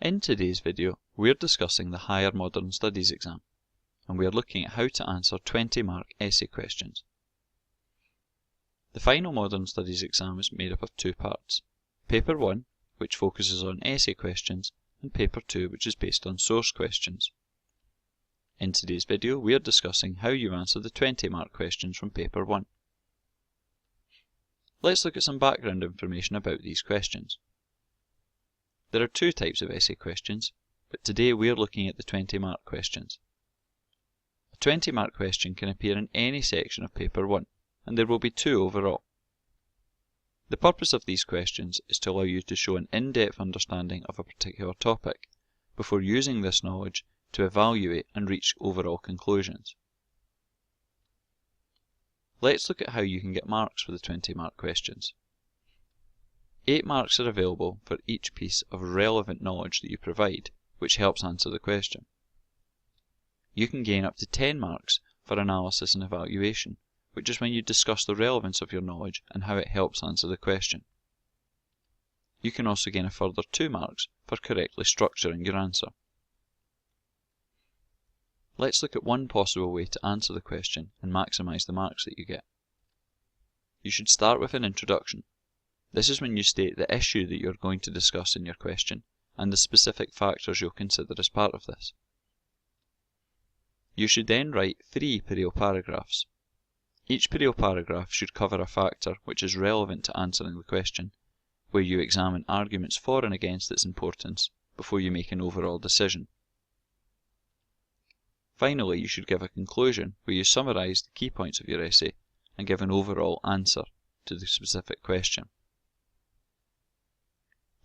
In today's video, we are discussing the Higher Modern Studies exam, and we are looking at how to answer 20-mark essay questions. The final Modern Studies exam is made up of two parts: Paper 1, which focuses on essay questions, and Paper 2, which is based on source questions. In today's video, we are discussing how you answer the 20-mark questions from Paper 1. Let's look at some background information about these questions. There are two types of essay questions, but today we are looking at the 20-mark questions. A 20-mark question can appear in any section of Paper 1, and there will be two overall. The purpose of these questions is to allow you to show an in-depth understanding of a particular topic, before using this knowledge to evaluate and reach overall conclusions. Let's look at how you can get marks for the 20-mark questions. 8 marks are available for each piece of relevant knowledge that you provide, which helps answer the question. You can gain up to 10 marks for analysis and evaluation, which is when you discuss the relevance of your knowledge and how it helps answer the question. You can also gain a further 2 marks for correctly structuring your answer. Let's look at one possible way to answer the question and maximise the marks that you get. You should start with an introduction. This is when you state the issue that you are going to discuss in your question and the specific factors you'll consider as part of this. You should then write 3 paragraphs. Each paragraph should cover a factor which is relevant to answering the question, where you examine arguments for and against its importance before you make an overall decision. Finally, you should give a conclusion where you summarise the key points of your essay and give an overall answer to the specific question.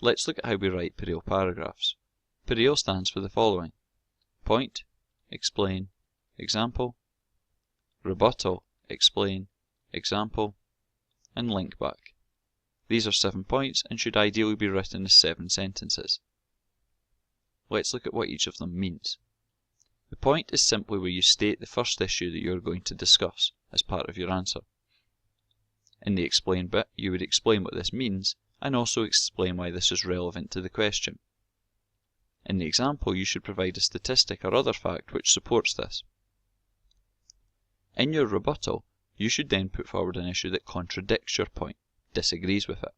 Let's look at how we write paragraphs. Pareo stands for the following: point, explain, example, rebuttal, explain, example, and link back. These are 7 points and should ideally be written as 7 sentences. Let's look at what each of them means. The point is simply where you state the first issue that you are going to discuss as part of your answer. In the explain bit, you would explain what this means and also explain why this is relevant to the question. In the example, you should provide a statistic or other fact which supports this. In your rebuttal, you should then put forward an issue that contradicts your point, disagrees with it.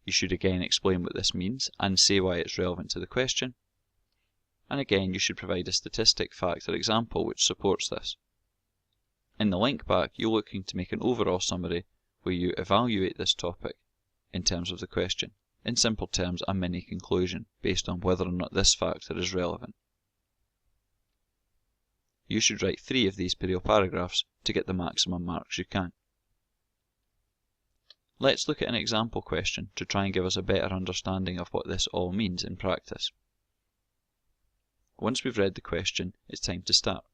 You should again explain what this means and say why it's relevant to the question. And again, you should provide a statistic, fact, or example which supports this. In the link back, you're looking to make an overall summary where you evaluate this topic in terms of the question. In simple terms, a mini conclusion based on whether or not this factor is relevant. You should write 3 of these paragraphs to get the maximum marks you can. Let's look at an example question to try and give us a better understanding of what this all means in practice. Once we've read the question, it's time to start.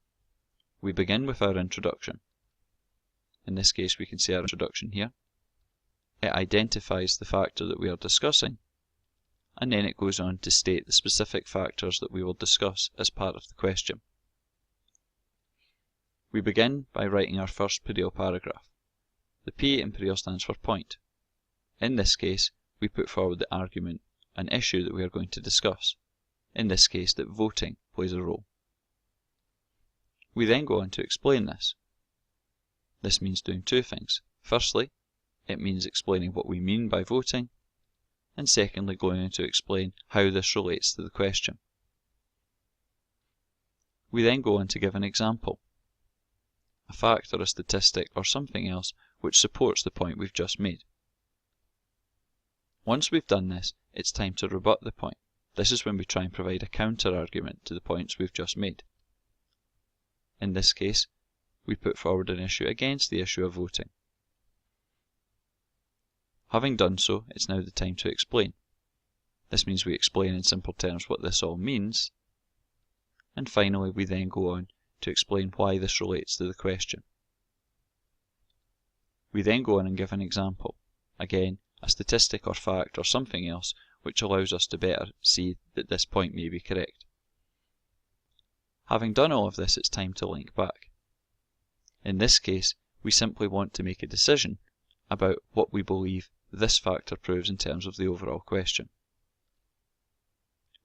We begin with our introduction. In this case, we can see our introduction here. It identifies the factor that we are discussing, and then it goes on to state the specific factors that we will discuss as part of the question. We begin by writing our first paragraph. The P in Pareo stands for point. In this case, we put forward the argument, an issue that we are going to discuss. In this case, that voting plays a role. We then go on to explain this. This means doing 2 things. Firstly, it means explaining what we mean by voting, and secondly, going on to explain how this relates to the question. We then go on to give an example, a fact or a statistic or something else which supports the point we've just made. Once we've done this, it's time to rebut the point. This is when we try and provide a counter-argument to the points we've just made. In this case, we put forward an issue against the issue of voting. Having done so, it's now the time to explain. This means we explain in simple terms what this all means, and finally we then go on to explain why this relates to the question. We then go on and give an example, again a statistic or fact or something else which allows us to better see that this point may be correct. Having done all of this, it's time to link back. In this case, we simply want to make a decision about what we believe this factor proves in terms of the overall question.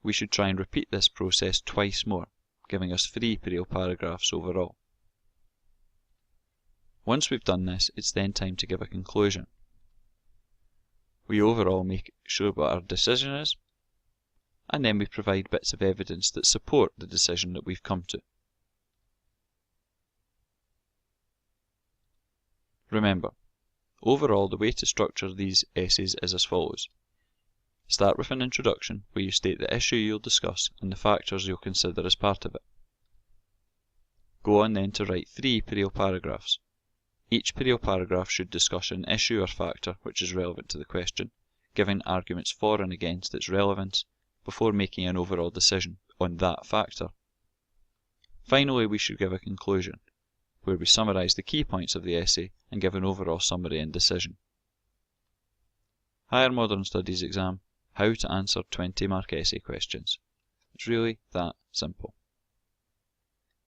we should try and repeat this process twice more, giving us 3 period paragraphs overall. Once we've done this, it's then time to give a conclusion. We overall make sure what our decision is, and then we provide bits of evidence that support the decision that we've come to. Remember, overall the way to structure these essays is as follows. Start with an introduction where you state the issue you'll discuss and the factors you'll consider as part of it. Go on then to write 3 period paragraphs. Each period paragraph should discuss an issue or factor which is relevant to the question, giving arguments for and against its relevance, before making an overall decision on that factor. Finally, we should give a conclusion, where we summarise the key points of the essay and give an overall summary and decision. Higher Modern Studies exam, how to answer 20-mark essay questions. It's really that simple.